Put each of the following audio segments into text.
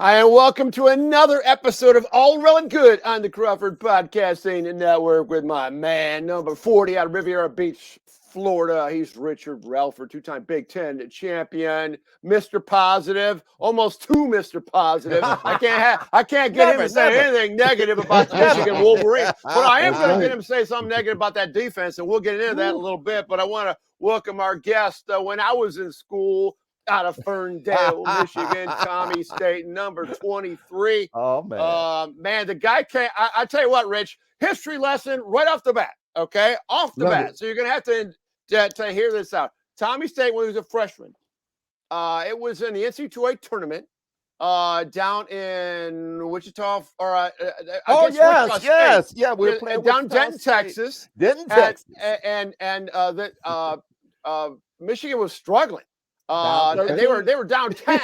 Hi, and welcome to another episode of Rell and Good on the Crawford Podcasting Network with my man, number 40 out of Riviera Beach, Florida. He's Richard Rellford, two-time Big Ten champion, Mr. Positive, almost too Mr. Positive. I can't get him to say anything negative about the Michigan Wolverines, but I am going to get him to say something negative about that defense, and we'll get into that in a little bit. But I want to welcome our guest. When I was in school, out of Ferndale, Michigan, Tommy Staton, number 23. Oh, man. Man, the guy can't. I tell you what, Rich, history lesson right off the bat, okay? Off the bat. So you're going to have to hear this out. Tommy Staton, when he was a freshman, it was in the NCAA tournament down in Wichita, or yes. Yeah, we were playing down Denton, Texas. And Michigan was struggling. They were down 10,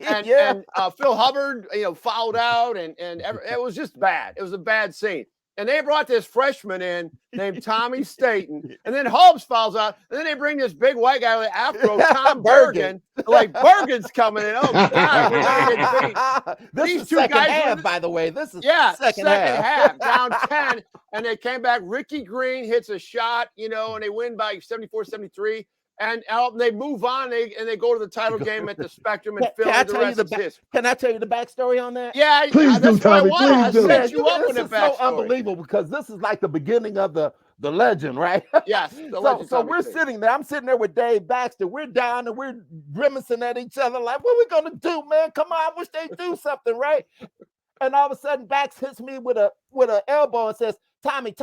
and Phil Hubbard, fouled out, and it was just bad. It was a bad scene. And they brought this freshman in named Tommy Staton, and then Hobbs fouls out, and then they bring this big white guy with an afro, Tom Bergen. Like Bergen's coming in. Oh God, we're gonna get beat. This is second half, by the way. This is second half. Down 10, and they came back. Ricky Green hits a shot, and they win by 74-73. And they move on, and they go to the title game at the Spectrum and Philly. Can I tell you the backstory on that? Yeah, please do, Tommy. I set you up with the backstory. This is so unbelievable because this is like the beginning of the legend, right? Yes. So we're sitting there. I'm sitting there with Dave Baxter. We're down and we're grimacing at each other like, what are we gonna do, man? Come on, I wish they do something, right? And all of a sudden, Bax hits me with an elbow and says, Tommy,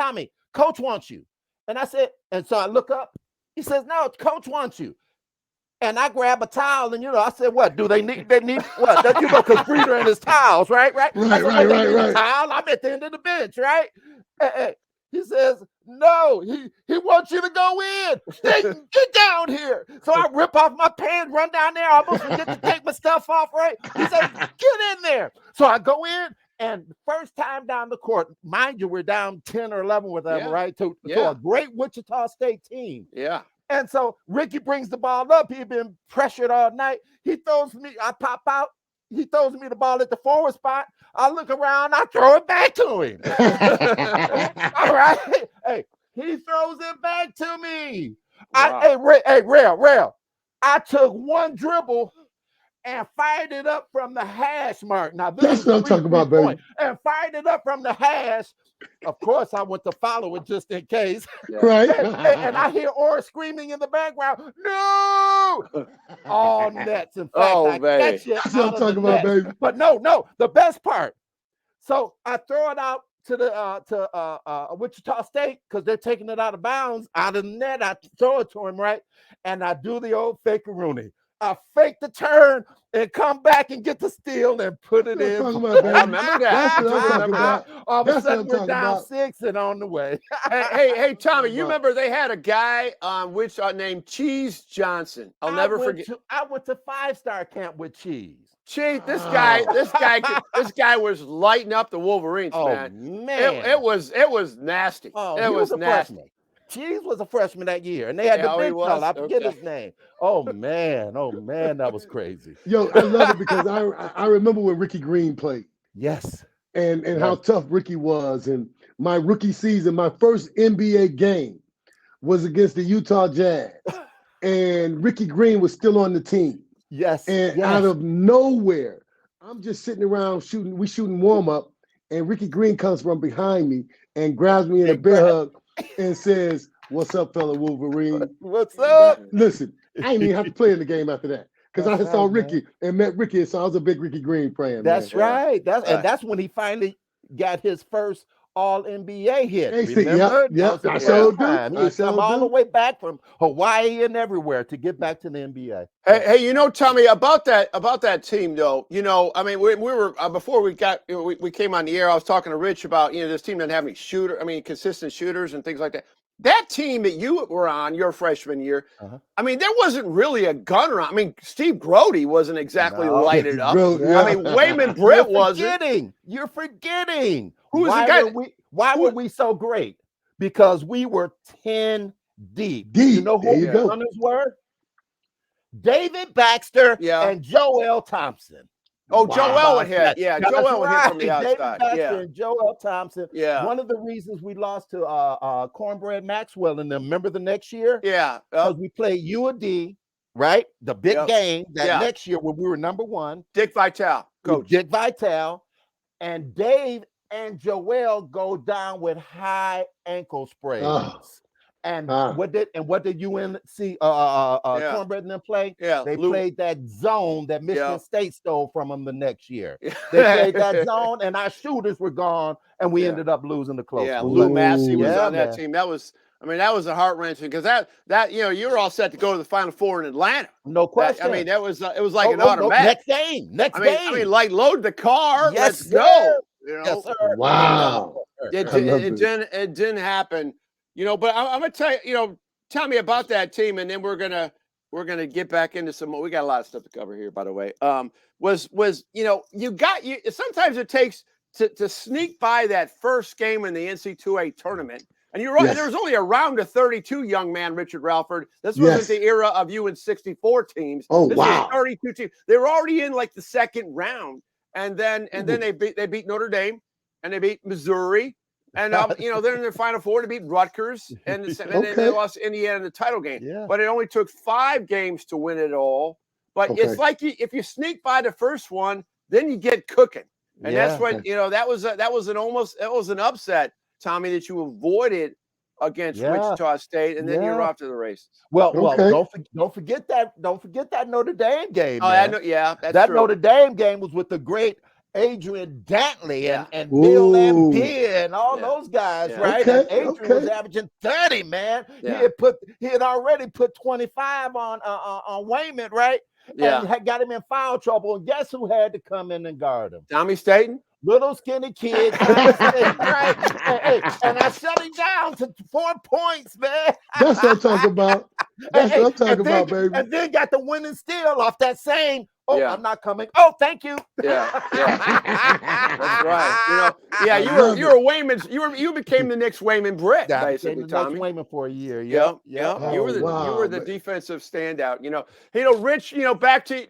coach wants you. And I said, and so I look up. He says, no, coach wants you. And I grab a towel and, I said, what, do they need what? Because Breeder and his towels, right? Right. Towel, I'm at the end of the bench, right? He says, no, he wants you to go in. Get down here. So I rip off my pants, run down there. I almost forget to take my stuff off, right? He says, get in there. So I go in. And first time down the court, mind you, we're down 10 or 11 with them, right? To a great Wichita State team. Yeah. And so Ricky brings the ball up. He'd been pressured all night. He throws me, I pop out. He throws me the ball at the forward spot. I look around, I throw it back to him. All right. Hey, he throws it back to me. Wow. Rell. I took one dribble and fired it up from the hash mark. Now, that's what I'm talking about, baby. And fired it up from the hash. Of course, I went to follow it just in case. Right. and I hear Orr screaming in the background, no! All nets. In fact, that's what I'm talking about, baby. But no, the best part. So I throw it out to the Wichita State because they're taking it out of bounds, out of the net. I throw it to him, right? And I do the old fake-a-rooney. I fake the turn and come back and get the steal and put it in. I remember that. All of a sudden, we're down 6 and on the way. hey, Tommy, you remember they had a guy named Cheese Johnson. I'll never forget. I went to 5-star camp with Cheese. Cheese, this guy was lighting up the Wolverines, man. It was nasty. It was nasty. Freshman. Cheese was a freshman that year, and they had the big fella. I forget his name. Oh man, that was crazy. Yo, I love it because I remember when Ricky Green played. Yes. And how tough Ricky was. And my rookie season, my first NBA game was against the Utah Jazz. And Ricky Green was still on the team. Yes. And out of nowhere, I'm just sitting around shooting warm up, and Ricky Green comes from behind me and grabs me in a bear hug and says, "What's up, fellow Wolverine? What's up?" Listen, I didn't even have to play in the game after that because I saw Ricky and met Ricky, so I was a big Ricky Green fan. That's right. That's when he finally got his first All-NBA hit. Remember? Yep. I showed him. He come all the way back from Hawaii and everywhere to get back to the NBA. Hey, Tommy, about that team though. I mean, we were before we came on the air. I was talking to Rich about this team doesn't have any consistent shooters and things like that. That team that you were on your freshman year, I mean, there wasn't really a gunner. I mean, Steve Grody wasn't exactly lighted up. I mean, Wayman Britt wasn't. You're forgetting. Who was the guy? Why were we so great? Because we were 10 deep. You know who the runners were? David Baxter and Joel Thompson. Oh, Joel would hit. Yeah, That's Joel would hit from the right. David outside. Baxter Yeah. and Joel Thompson. Yeah. One of the reasons we lost to Cornbread Maxwell and them, remember the next year? Yeah. Because we played U of D, right? The big game that next year when we were number 1. Dick Vitale, coach. Dick Vitale. And Dave and Joel go down with high ankle sprains. And what did UNC Cornbread and them play? Yeah, they played that zone that Michigan State stole from them the next year. They played that zone, and our shooters were gone, and we ended up losing the close. Yeah, Lou Massey was on that team. That was a heart wrenching because that you were all set to go to the Final Four in Atlanta. No question. It was like an automatic. Next game. Like load the car. Yes, let's go. Yes, sir. Wow. It didn't happen. But I'm gonna tell you. Tell me about that team, and then we're gonna get back into some more. We got a lot of stuff to cover here, by the way. Sometimes it takes to sneak by that first game in the NC2A tournament. And you're right. There was only a round of 32, young man, Richard Rellford. This wasn't the era of you and 64 teams. Oh, this was 32 teams. They were already in like the second round, and then they beat Notre Dame, and they beat Missouri, and they're in their Final Four to beat Rutgers, and then they lost Indiana in the title game. Yeah. But it only took 5 games to win it all. But it's like if you sneak by the first one, then you get cooking, and that's when that was an upset, Tommy, that you avoided against Wichita State, and then you're off to the races. Well, don't forget that Notre Dame game. Oh, that true. Notre Dame game was with the great Adrian Dantley and Bill Lampier and all those guys, right? And Adrian was averaging 30, man. Yeah. He had already put 25 on Wayman, right? Yeah. And had got him in foul trouble. And guess who had to come in and guard him? Tommy Staton. Little skinny kid, right? And I shut him down to 4 points, man. That's what I'm talking about. That's what I'm talking about, baby. And then got the winning steal off that same. I'm not coming. Oh, thank you. Yeah. That's right. You were Wayman's. You became the Knicks Wayman Brick, basically, Tommy. Wayman for a year. Yeah. Oh, You were the defensive standout. Rich. Back to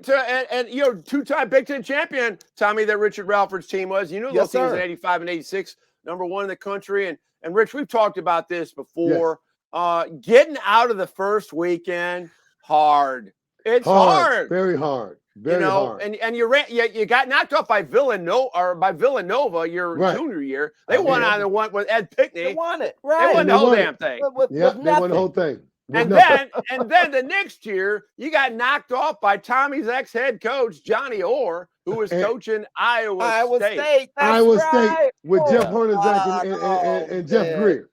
and two-time Big Ten champion, Tommy. That Richard Rellford's team was. Those teams in '85 and '86, number 1 in the country. And Rich, we've talked about this before. Yes. Getting out of the first weekend, hard. It's hard. Very hard. Very hard. And you got knocked off by Villanova your junior year. They won on the one with Ed Pickney. They won it, right? They won the whole damn thing. They won the whole thing. And then the next year you got knocked off by Tommy's ex-head coach Johnny Orr, who was coaching Iowa State. Iowa State with Jeff Hornacek and Jeff Greer.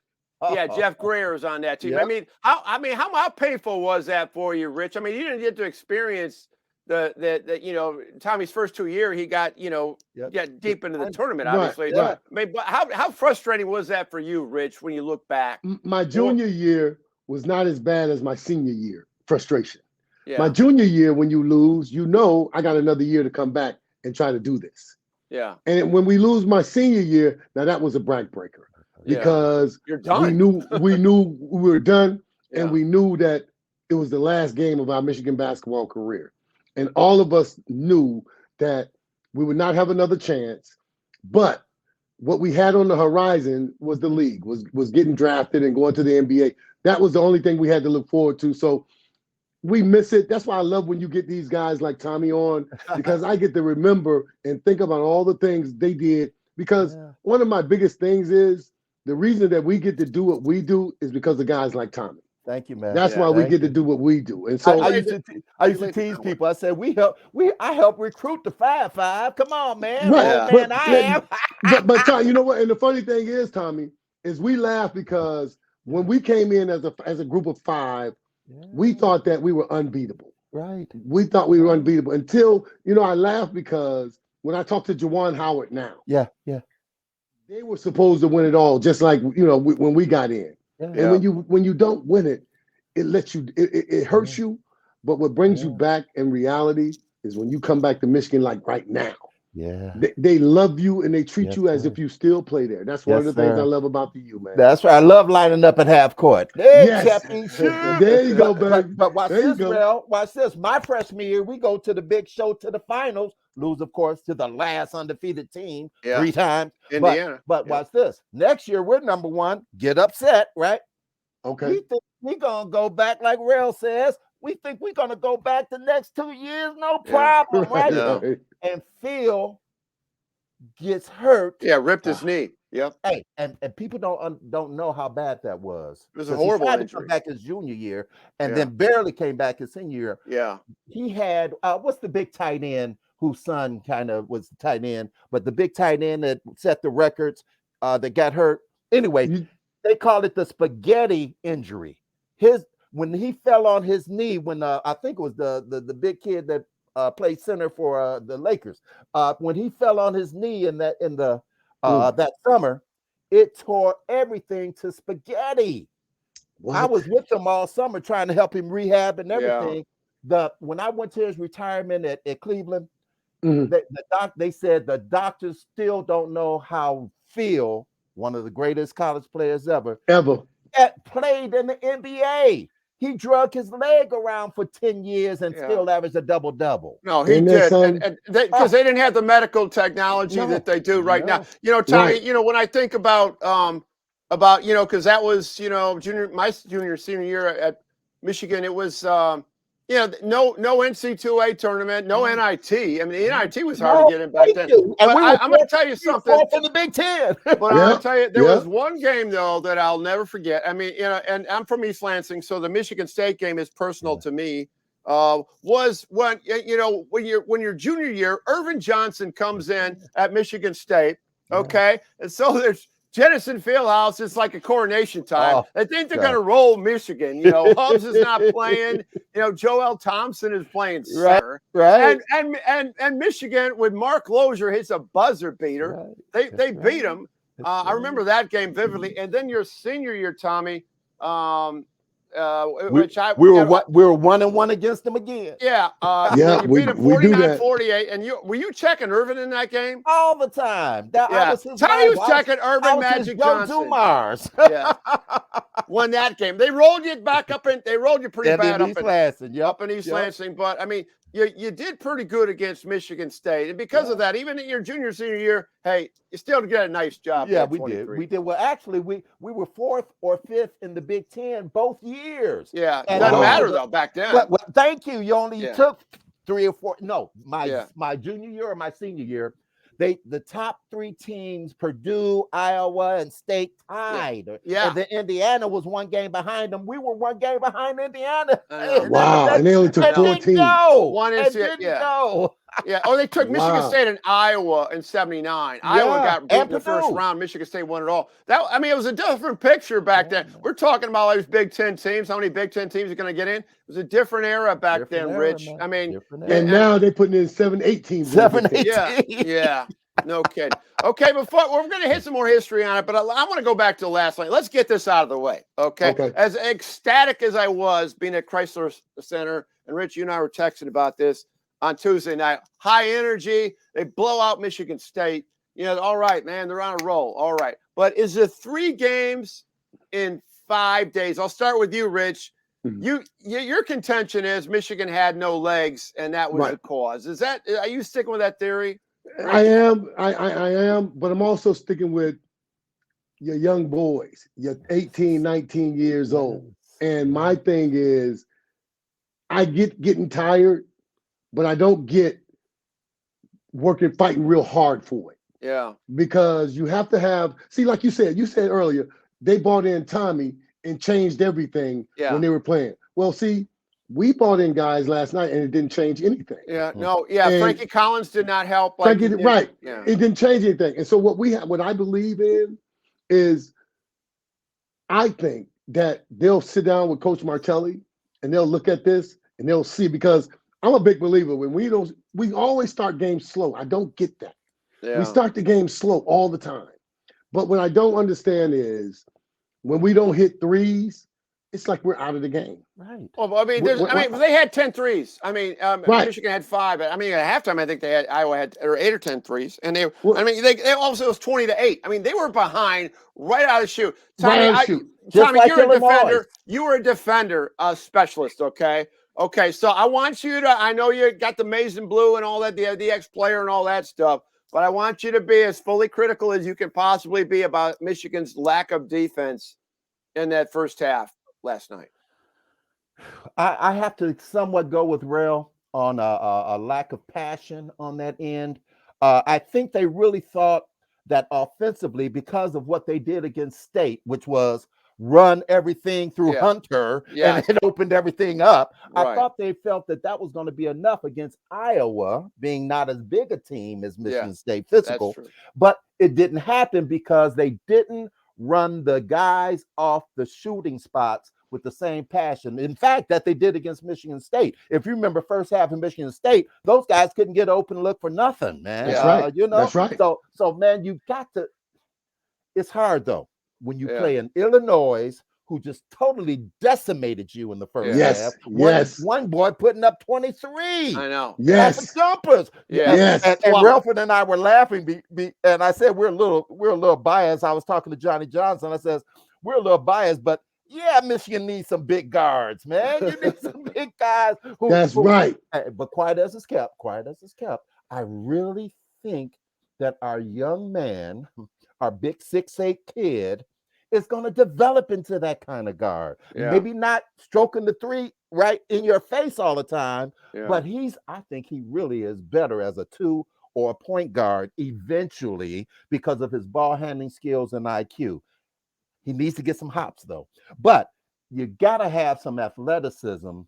Yeah, Jeff Greer was on that team. Yep. How painful was that for you, Rich? You didn't get to experience the Tommy's first 2 years. He got deep into the tournament, obviously. Right. But how frustrating was that for you, Rich, when you look back? My junior year was not as bad as my senior year. Frustration. Yeah. My junior year, when you lose, I got another year to come back and try to do this. Yeah. And when we lose my senior year, now that was a back breaker. Because you're done. we knew we were done, and we knew that it was the last game of our Michigan basketball career. And all of us knew that we would not have another chance. But what we had on the horizon was the league, was getting drafted and going to the NBA. That was the only thing we had to look forward to. So we miss it. That's why I love when you get these guys like Tommy on, because I get to remember and think about all the things they did. Because one of my biggest things is, the reason that we get to do what we do is because of guys like Tommy. Thank you, man. That's why we get to do what we do. And so I used to tease people. I said, I help recruit the 5-5. Come on, man. Right. But but Tommy, you know what? And the funny thing is, Tommy, is we laugh because when we came in as a group of 5, we thought that we were unbeatable. Right. We thought we were unbeatable until, I laugh because when I talk to Juwan Howard now. Yeah. They were supposed to win it all, just like when we got in. Yeah. And when you don't win it, it lets you. It hurts you. But what brings you back in reality is when you come back to Michigan, like right now. Yeah. They love you and they treat Yes, you as sir. if you still play there. That's one Yes, of the things I sir. love about the U, man. That's right. I love lining up at half court. Hey, Yes. championship. There you go, baby. But watch There you this, go. Rell. Watch this. My freshman year, we go to the big show to the finals. Lose, of course, to the last undefeated team Yeah. 3 times. Indiana. But watch this. Next year, we're number 1. Get upset, right? Okay. We think we're gonna go back, like Rell says. We think we're gonna go back the next 2 years, no problem, right? Yeah. And Phil gets hurt. Yeah, ripped his knee. Yep. Hey, and people don't know how bad that was. It was a horrible he tried to injury. come back his junior year, and Yeah. then barely came back his senior year. Yeah. He had what's the big tight end whose son kind of was the tight end, but the big tight end that set the records that got hurt. Anyway, they called it the spaghetti injury. When he fell on his knee, when I think it was the big kid that played center for the Lakers, when he fell on his knee that summer, it tore everything to spaghetti. What? I was with him all summer trying to help him rehab and everything. Yeah. When I went to his retirement at Cleveland, Mhm. they said the doctors still don't know how Phil, one of the greatest college players ever, played in the NBA. He drug his leg around for 10 years and still averaged a double-double. No, he did. And because they didn't have the medical technology that they do right now. You know, Tommy, you know, when I think about you know, because that was, you know, my senior year at Michigan, it was you know, no NC2A tournament, no NIT. I mean, the NIT was hard to get in back then. But I'm going to tell you something. In the Big Ten. But I'm going to tell you, there was one game, though, that I'll never forget. I mean, you know, and I'm from East Lansing, so the Michigan State game is personal to me. Was when, you know, when you're junior year, Irvin Johnson comes in at Michigan State, okay? And so there's Jennison Fieldhouse, it's like a coronation time. They think they're going to roll Michigan. You know, Hubbs is not playing. You know, Joel Thompson is playing center. Right. And Michigan, with Mark Lozier, hits a buzzer beater. They beat him. I remember that game vividly. And then your senior year, Tommy, which we were 1-1 against them again. Yeah. You beat him 49-48. And were you checking Irvin in that game? All the time. Tommy was checking Irvin Magic Johnson. Mars. Yeah. Won that game. They rolled you back up and they rolled you pretty bad up in East Lansing. But I mean, you did pretty good against Michigan State. And because of that, even in your senior year, hey, you still did a nice job. Yeah, we did. We did. Well, actually, we were 4th or 5th in the Big Ten both years. Yeah. It doesn't matter, though, back then. Well, thank you. You only took 3 or 4. No, my junior year or my senior year, the top 3 teams, Purdue, Iowa, and State, tied. And then Indiana was 1 game behind them. We were 1 game behind Indiana. Wow. And they only took 14. One is go. Yeah. Oh, they took Michigan State and Iowa in '79. Iowa got beat in the first round. Michigan State won it all. It was a different picture back then. We're talking about all these Big Ten teams. How many Big Ten teams are going to get in? It was a different era back then, Rich. Man. I mean, and now they're putting in 7-8 teams. 7-8. Yeah. No kidding. Okay, before we're going to hit some more history on it, but I want to go back to the last line. Let's get this out of the way. Okay. As ecstatic as I was being at Chrysler Center, and Rich, you and I were texting about this on Tuesday night. High energy. They blow out Michigan State. You know, all right, man, they're on a roll. All right. But is it 3 games in 5 days? I'll start with you, Rich. Your contention is Michigan had no legs, and that was the cause. Are you sticking with that theory? I am, but I'm also sticking with your young boys. You're 18, 19 years old. And my thing is, I get getting tired, but I don't get fighting real hard for it. Yeah. Because you have to have, like you said earlier, they brought in Tommy and changed everything when they were playing. Well, see, we brought in guys last night and it didn't change anything. Yeah, no, and Frankie Collins did not help. It didn't change anything. And so what I believe in is, I think that they'll sit down with Coach Martelli and they'll look at this and they'll see, because I'm a big believer when we always start games slow. I don't get that. Yeah. We start the game slow all the time. But what I don't understand is when we don't hit threes, it's like we're out of the game. Right. Well, I mean, they had 10 threes. I mean, Right. Michigan had 5. I mean, at halftime, I think Iowa had 8 or 10 threes, and they also it was 20-8. I mean, they were behind right out of the chute. Tommy, Right out of the chute. Tommy, like you're a defender. Illinois. You were a defender specialist. Okay. So I want you to. I know you got the maize and blue and all that, the ex-player and all that stuff. But I want you to be as fully critical as you can possibly be about Michigan's lack of defense in that first half last night. I have to somewhat go with Rell on a lack of passion on that end. I think they really thought that offensively, because of what they did against State, which was run everything through Hunter, and it opened everything up. Right. I thought they felt that was going to be enough against Iowa, being not as big a team as Michigan State physical. But it didn't happen because they didn't run the guys off the shooting spots with the same passion, in fact, that they did against Michigan State. If you remember first half of Michigan State, those guys couldn't get open look for nothing, man. That's right. You know, that's right. So man, you got to. It's hard though when you play in Illinois, who just totally decimated you in the first half. One boy putting up 23. I know. Yes. Jumpers. Yes. And Rellford and I were laughing. And I said we're a little biased. I was talking to Johnny Johnson. I says we're a little biased, but yeah, Michigan needs some big guards, man. You need some big guys. That's right. But quiet as it's kept, I really think that our young man, our big 6'8" kid, is going to develop into that kind of guard. Maybe not stroking the three right in your face all the time, but I think he really is better as a 2 or a point guard eventually because of his ball handling skills and IQ. He needs to get some hops though, but you got to have some athleticism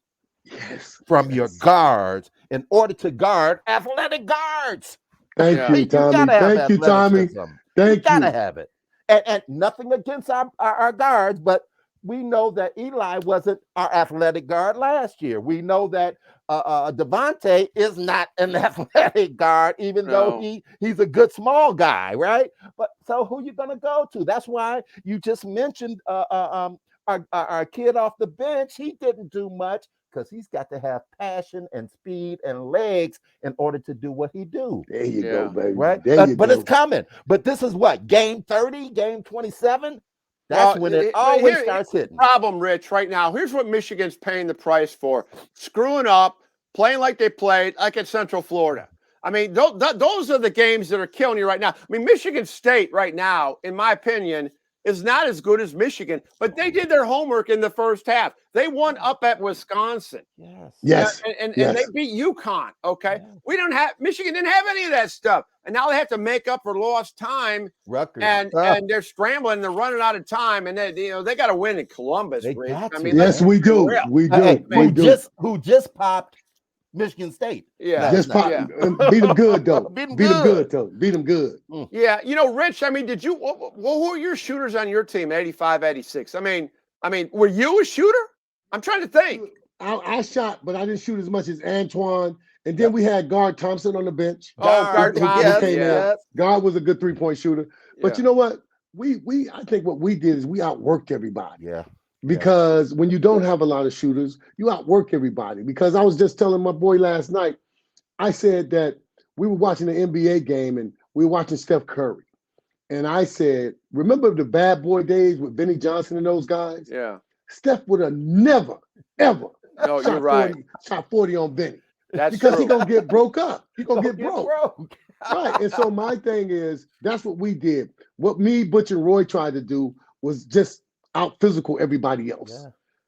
from your guards in order to guard athletic guards. Thank you, Tommy. Thank you, Tommy. You gotta have it. And nothing against our guards, but we know that Eli wasn't our athletic guard last year. We know that Devontae is not an athletic guard, even though he's a good small guy, right? But so who you gonna go to? That's why you just mentioned our kid off the bench. He didn't do much because he's got to have passion and speed and legs in order to do what he do. There you go, baby. Right? But it's coming. But this is what, game 30, game 27? That's when it always starts hitting. Problem, Rich, right now. Here's what Michigan's paying the price for: screwing up, playing like they played, like at Central Florida. I mean, those are the games that are killing you right now. I mean, Michigan State right now, in my opinion, is not as good as Michigan, but they did their homework in the first half. They won up at Wisconsin. Yes. And they beat UConn. Okay. Michigan didn't have any of that stuff. And now they have to make up for lost time. Rutgers. And they're scrambling, they're running out of time. And they got to win in Columbus. They got to. Yes, we do. We do. Hey, who just popped Michigan State. Just beat them good though. Beat them good. Yeah, Rich. I mean, who are your shooters on your team? 85, 86. I mean, were you a shooter? I'm trying to think. I shot, but I didn't shoot as much as Antoine. And then we had guard Thompson on the bench. Guard Thompson. Guard was a good 3-point shooter. But you know what? I think what we did is we outworked everybody. Because when you don't have a lot of shooters, you outwork everybody. Because I was just telling my boy last night, I said that we were watching the NBA game and we were watching Steph Curry. And I said, remember the bad boy days with Benny Johnson and those guys? Yeah. Steph would have never, ever shot 40 on Benny. That's because true. he's going to get broke up. He's going to get broke. Right. And so my thing is, that's what we did. What me, Butch, and Roy tried to do was just out physical everybody else.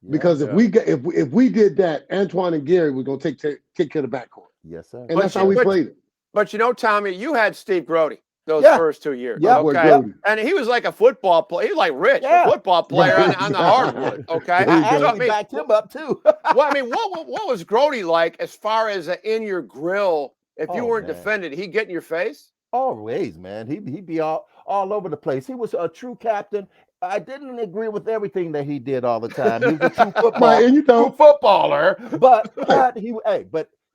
Because if we did that, Antoine and Gary were going to take care of the backcourt. Yes, sir. And that's how we played it. But Tommy, you had Steve Grody those first 2 years. And he was like a football player. He was like Rich, a football player on the hardwood. Okay. I actually backed him up too. Well, I mean, what was Grody like as far as in your grill? If you weren't defended, he'd get in your face? Always, man. He'd be all over the place. He was a true captain. I didn't agree with everything that he did all the time. He was a true footballer, but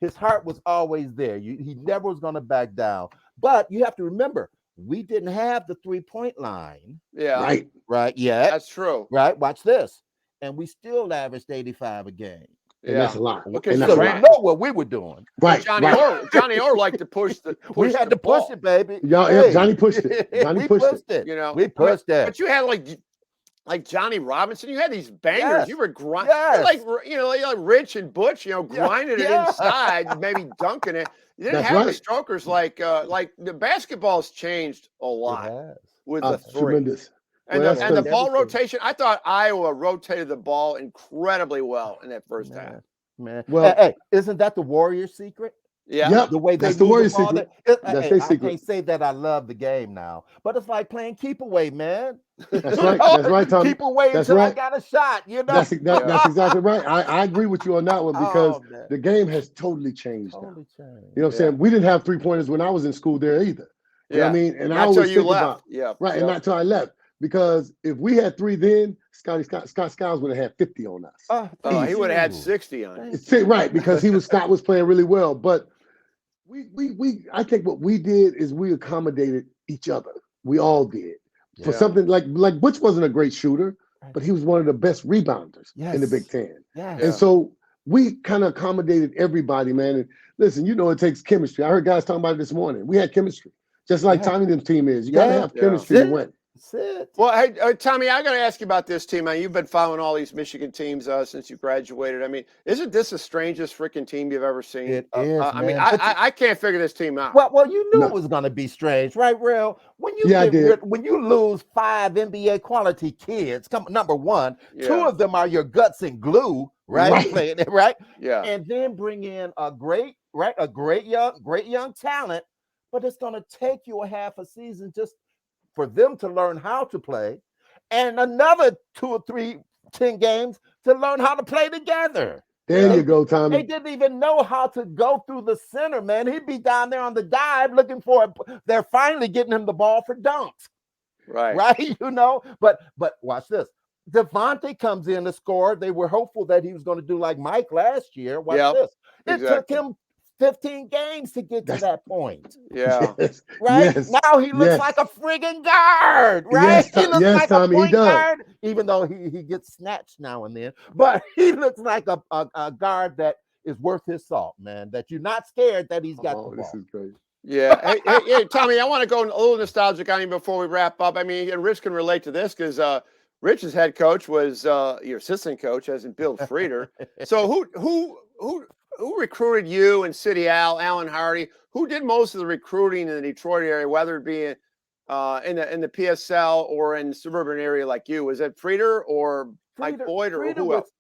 his heart was always there. He never was going to back down. But you have to remember, we didn't have the 3-point line. Yeah. Right. Yet. That's true. Right. Watch this. and we still averaged 85 a game. And that's a lot. Okay, And So that's you a lot. know what we were doing. Right. Johnny Orr liked to push We had the to push ball. it, baby. Y'all, Johnny pushed it. Johnny we pushed it. it. You know, we pushed it. But you had like Johnny Robinson. You had these bangers. Yes. You were grinding. Yes. Like Rich and Butch. Grinding it inside, maybe dunking it. You didn't That's have the right. strokers like the basketball's changed a lot with the three. Tremendous. And, Well, the ball everything. rotation, I thought Iowa rotated the ball incredibly well in that first half. Man, Well, hey, isn't that the Warriors' secret? Yeah. Yep, The way they that's the move Warriors' ball, secret. I secret. can't say that I love the game now, but it's like playing keep away, man. That's right. That's right, Tommy. Keep away That's until I right. got a shot. You know. That's exactly right. I agree with you on that one because the game has totally changed now. Totally changed. You know what I'm saying? We didn't have 3-pointers when I was in school there either. You know what I mean? And I Not till always you think left. about and not till I left. Because if we had 3 then, Scott Skiles would have had 50 on us. He would have had 60 on it. Right, because Scott was playing really well. But I think what we did is we accommodated each other. We all did. For something like Butch wasn't a great shooter, but he was one of the best rebounders in the Big Ten. And so we kind of accommodated everybody, man. And listen, it takes chemistry. I heard guys talking about it this morning. We had chemistry, just like Tommy and team is. You got to have chemistry to win. Well, hey, Tommy, I got to ask you about this team. Man, you've been following all these Michigan teams since you graduated. I mean, isn't this the strangest freaking team you've ever seen? It is. I mean, I can't figure this team out. Well, you knew it was going to be strange, right, Rell? When you when you lose 5 NBA quality kids, number one, 2 of them are your guts and glue, right? Playing it, right? Yeah. And then bring in a great young talent, but it's going to take you a half a season just for them to learn how to play, and another 2 or 3 10 games to learn how to play together. There you go, Tommy. They didn't even know how to go through the center, man. He'd be down there on the dive looking for it. They're finally getting him the ball for dunks. Right. But watch this. Devontae comes in to score. They were hopeful that he was going to do like Mike last year. Watch this. It took him 15 games to get to that point. Yeah. Right? Now he looks like a friggin' guard, right? He looks like Tommy, a point guard, even though he gets snatched now and then. But he looks like a guard that is worth his salt, man, that you're not scared that he's got the ball. This is great. Yeah. hey, Tommy, I want to go a little nostalgic on you before we wrap up. I mean, and Rich can relate to this because Rich's head coach was your assistant coach, as in Bill Frieder. So who recruited you and City Alan Hardy? Who did most of the recruiting in the Detroit area, whether it be in the PSL or in the suburban area like you? Was it Frieder or Mike Boyd or who else?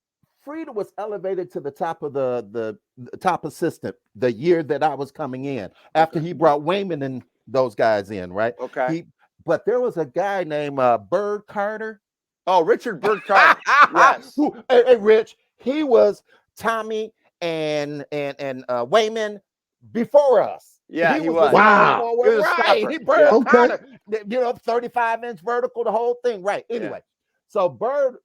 Frieder was elevated to the top of the top assistant the year that I was coming in after he brought Wayman and those guys in, right? Okay. But there was a guy named Bird Carter. Oh, Richard Bird Carter. Yes. Hey, Rich, he was Tommy and Wayman before us. Yeah, he was. Wow. Right. He Bird Carter, 35-inch vertical, the whole thing. Right. Anyway, so Bird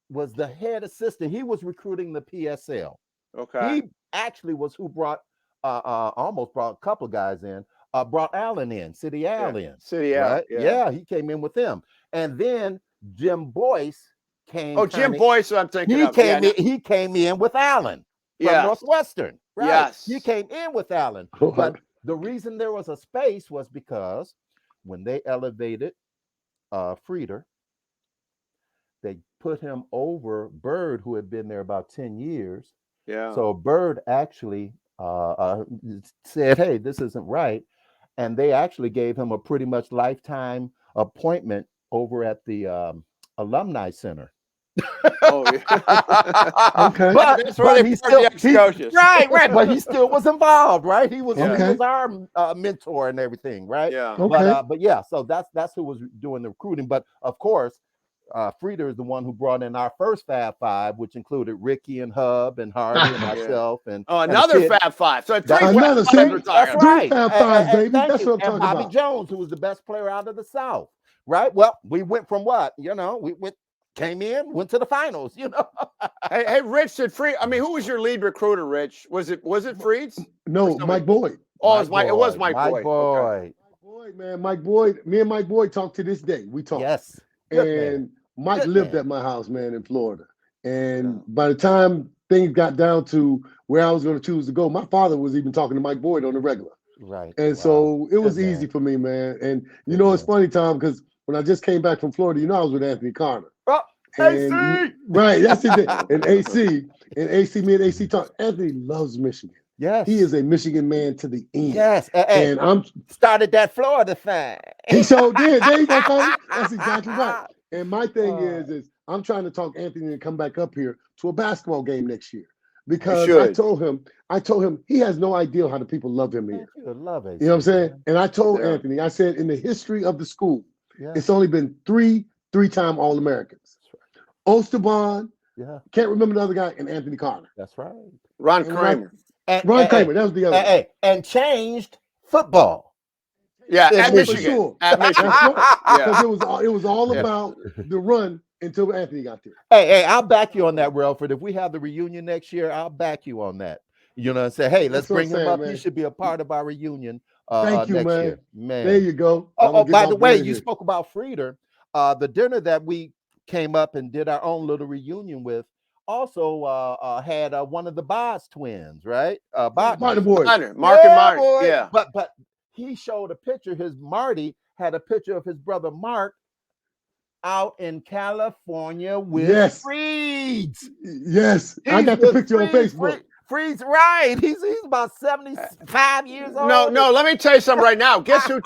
was the head assistant. He was recruiting the PSL. Okay. He actually was who brought almost brought a couple guys in. Brought Allen in, City Al in. City Al. Right? Yeah, he came in with them. And then Jim Boyce came. Oh, Jim Boyce, I'm thinking of. He came in with Allen from Northwestern. Right? Yes. He came in with Allen. But the reason there was a space was because when they elevated Frieder, they put him over Bird, who had been there about 10 years. Yeah. So Bird actually said, hey, this isn't right. And they actually gave him a pretty much lifetime appointment over at the Alumni Center. Oh, yeah. Okay. But he still, right. But he still was involved, right? He was our mentor and everything, right? Yeah. Okay. But yeah, so that's who was doing the recruiting. But of course, Frieder is the one who brought in our first Fab Five, which included Ricky and Hub and Hardy and myself and another Fab Five. So another That's right. Fab Fives, baby. That's what I'm talking and Bobby about. Jones, who was the best player out of the South, right? Well, we went from what? Came in, went to the finals, Hey, Rich, who was your lead recruiter, Rich? Was it Freeds? No, Mike Boyd. Oh, it was Mike Boyd. Mike Boyd. Boyd, man. Mike Boyd. Me and Mike Boyd talk to this day. We talk. Yes. And Mike lived at my house, man, in Florida. And by the time things got down to where I was going to choose to go, my father was even talking to Mike Boyd on the regular. Right. And so it was easy for me, man. And you know, it's funny, Tom, because when I just came back from Florida, you know, I was with Anthony Connor. Oh, and, AC! Right, that's it. And AC, me and AC talk. Anthony loves Michigan. Yes. He is a Michigan man to the end. Yes. And I'm started that Florida thing. He so did. There you go, Tommy. That's exactly right. And my thing is I'm trying to talk Anthony to come back up here to a basketball game next year. Because I told him he has no idea how the people love him here. Love it. You know what I'm saying? And I told Anthony, I said, in the history of the school, it's only been three-time All-Americans. Right. Osterbond, can't remember the other guy, and Anthony Connor. That's right. Ron Kramer. Ron Kramer, that was the other. And changed football. Yeah, at Michigan. For sure. At Michigan. That's right. Because it was all about the run until Anthony got there. Hey, I'll back you on that, Rellford. If we have the reunion next year, I'll back you on that. You know, and say, hey, let's bring him up. Man. He should be a part of our reunion Thank you, next man. year. Man. There you go. By the way, you spoke about Frieder. The dinner that we came up and did our own little reunion with also had one of the Boss twins, right? Mark and Marty. Yeah. But he showed a picture. Marty had a picture of his brother Mark out in California with Freeds. Yes, I got the picture on Facebook. Freeds, right? He's about 75 years old. No. Let me tell you something right now. Guess who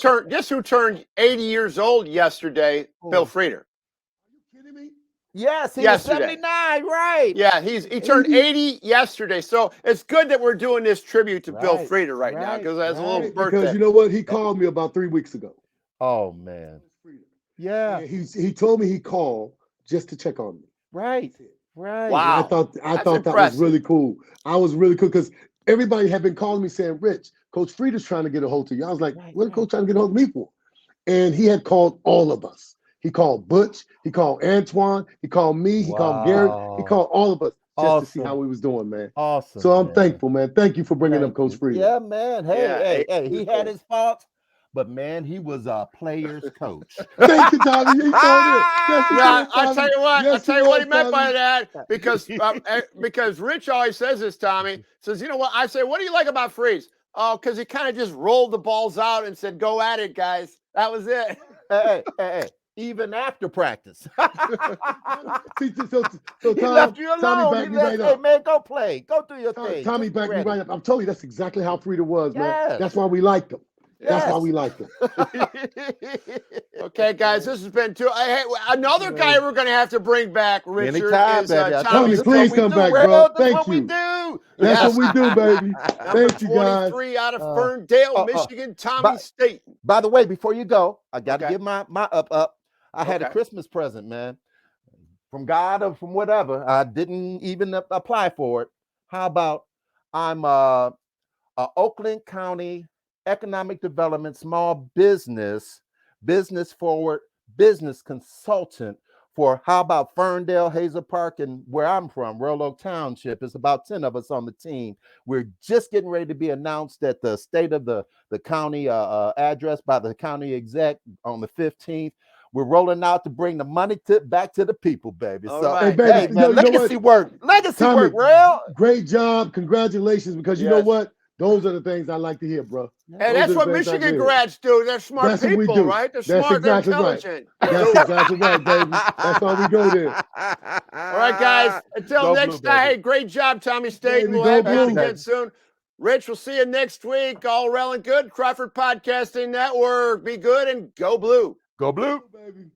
turned 80 years old yesterday? Bill Frieder. Are you kidding me? Yes, he was 79, right? Yeah, he turned 80 yesterday. So it's good that we're doing this tribute to Bill Frieder right now because that's a little birthday. Because you know what? He called me about 3 weeks ago. Oh man. Yeah. And he told me he called just to check on me. Right. Right. Wow. I thought that was really cool. I was really cool because everybody had been calling me saying, Rich, Coach Frieder's trying to get a hold of you. I was like, what is Coach trying to get a hold of me for? And he had called all of us. He called Butch. He called Antoine. He called me. He called Garrett. He called all of us just to see how we was doing, man. Awesome. So I'm thankful, man. Thank you for bringing up Coach Frieder. Yeah, man. Hey, he had his faults. But man, he was a player's coach. Thank you, Tommy. You told it. I'll tell you what. I'll tell you what he meant by that. Because Rich always says this. Tommy says, you know what? I say, what do you like about Freeze? Oh, because he kind of just rolled the balls out and said, "Go at it, guys." That was it. Hey. Even after practice. So he left you alone. Tommy, hey, man, go play. Go do your thing. Tommy backed me right up. I'm telling you, that's exactly how Frieder was, man. That's why we liked him. That's why we liked him. Okay, guys, this has been another guy we're going to have to bring back, Richard. Anytime, Tommy, please come back, bro. Thank you. That's what we do, baby. Thank you, guys. 23 out of Ferndale, Michigan, Tommy Staton. By the way, before you go, I got to give my up. I had a Christmas present, man, from God or from whatever. I didn't even apply for it. How about I'm a Oakland County Economic Development Small Business Forward Business Consultant for how about Ferndale, Hazel Park, and where I'm from, Royal Oak Township. It's about 10 of us on the team. We're just getting ready to be announced at the state of the county address by the county exec on the 15th. We're rolling out to bring the money back to the people, baby. Hey, baby, man, legacy work, Rell. Great job. Congratulations, because you know what? Those are the things I like to hear, bro. And that's what Michigan grads do. They're smart people, right? They're smart, they're intelligent. That's exactly right, baby. That's why we go there. All right, guys. Until next time, hey, great job, Tommy Staton. We'll have you again soon. Rich, we'll see you next week. All Rell and Good, Crawford Podcasting Network. Be good and go blue. Go blue. Baby.